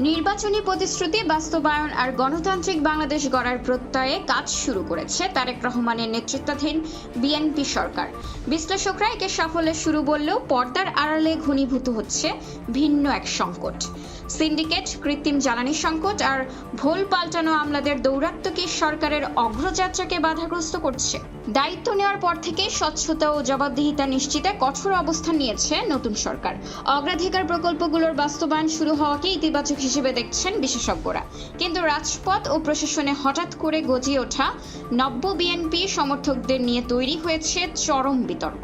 নির্বাচনী প্রতিশ্রুতি বাস্তবায়ন আর গণতান্ত্রিক বাংলাদেশ গড়ার প্রত্যয়ে কাজ শুরু করেছে তারেক রহমানের নেতৃত্বাধীন বিএনপি সরকার। বিশ্লেষকরা একে সাফল্যের শুরু বললেও পর্দার আড়ালে ঘনীভূত হচ্ছে ভিন্ন এক সংকট। সিন্ডিকেট, কৃত্রিম জ্বালানি সংকট আর ভোল পাল্টানো আমলাদের দৌরাত্ম্যকে সরকারের অগ্রযাত্রাকে বাধাগ্রস্ত করছে। দায়িত্ব নেওয়ার পর থেকে স্বচ্ছতা ও জবাবদিহিতা নিশ্চিতে কঠোর অবস্থান নিয়েছে নতুন সরকার। অগ্রাধিকার প্রকল্পগুলোর বাস্তবায়ন শুরু হওয়াকে ইতিবাচক হিসেবে দেখছেন বিশেষজ্ঞরা। কিন্তু রাজপথ ও প্রশাসনে হঠাৎ করে গজিয়ে ওঠা নব্য বিএনপি সমর্থকদের নিয়ে তৈরি হয়েছে চরম বিতর্ক।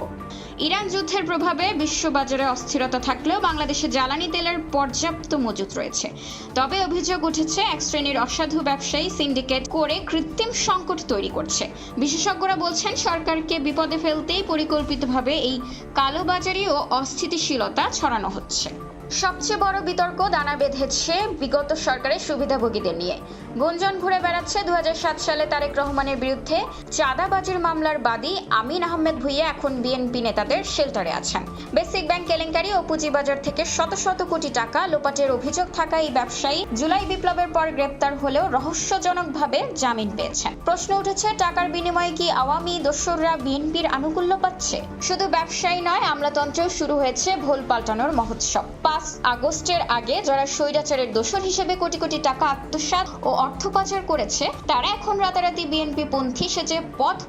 ইরান যুদ্ধের প্রভাবে বিশ্ববাজারে অস্থিরতা থাকলেও বাংলাদেশে জ্বালানি তেলের পর্যাপ্ত মজুত রয়েছে। তবে অভিযোগ উঠেছে এক শ্রেণীর অসাধু ব্যবসায়ী সিন্ডিকেট করে কৃত্রিম সংকট তৈরি করছে। বিশেষজ্ঞরা বলছেন সরকারকে বিপদে ফেলতেই পরিকল্পিতভাবে এই কালোবাজারি ও অস্থিতিশীলতা ছড়ানো হচ্ছে। সবচেয়ে বড় বিতর্ক দানা বেঁধেছে বিগত সরকারের সুবিধাভোগীদের নিয়ে। গুঞ্জন ঘুরে বেড়াচ্ছে 2007 সালে তারেক রহমানের বিরুদ্ধে চাঁদাবাজির মামলার বাদী আমিন আহমেদ ভূঁইয়া এখন বিএনপি নেতাদের শেল্টারে আছেন। বেসিক ব্যাংক কেলেঙ্কারি ও পুঁজিবাজার থেকে শত শত কোটি টাকা লোপাটের অভিযোগ থাকা এই ব্যবসায়ী জুলাই বিপ্লবের পর গ্রেপ্তার হলেও রহস্যজনকভাবে জামিন পেয়েছেন। প্রশ্ন উঠেছে, টাকার বিনিময়ে কি আওয়ামী দোসররা বিএনপির আনুকূল্য পাচ্ছে? শুধু ব্যবসায়ী নয়, আমলাতন্ত্রেও শুরু হয়েছে ভোল পাল্টানোর মহোৎসব। 5 আগস্টের আগে যারা স্বৈরাচারের দোসর হিসেবে কোটি কোটি টাকা আত্মসাৎ ও অর্থ পাচার করেছে, তারা এখন রাতারাতি বিএনপি পন্থী সেজে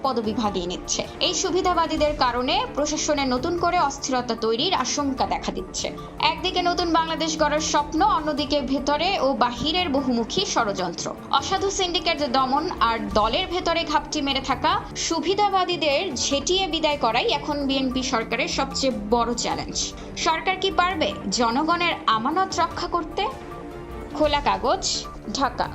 পদবি ভাগিয়ে নিচ্ছে। এই সুবিধাবাদীদের কারণে প্রশাসনে নতুন করে অস্থিরতা তৈরির আশঙ্কা দেখা দিচ্ছে। একদিকে নতুন বাংলাদেশ গড়ার স্বপ্ন, অন্যদিকে ভেতরে ও বাহিরের বহুমুখী ষড়যন্ত্র। অসাধু সিন্ডিকেট দমন আর দলের ভেতরে ঘাপটি মেরে থাকা সুবিধাবাদীদের ঝেঁটিয়ে বিদায় করাই এখন বিএনপি সরকারের সবচেয়ে বড় চ্যালেঞ্জ। সরকার কি পারবে জনগণের আমানত রক্ষা করতে? খোলা কাগজ, ঢাকা।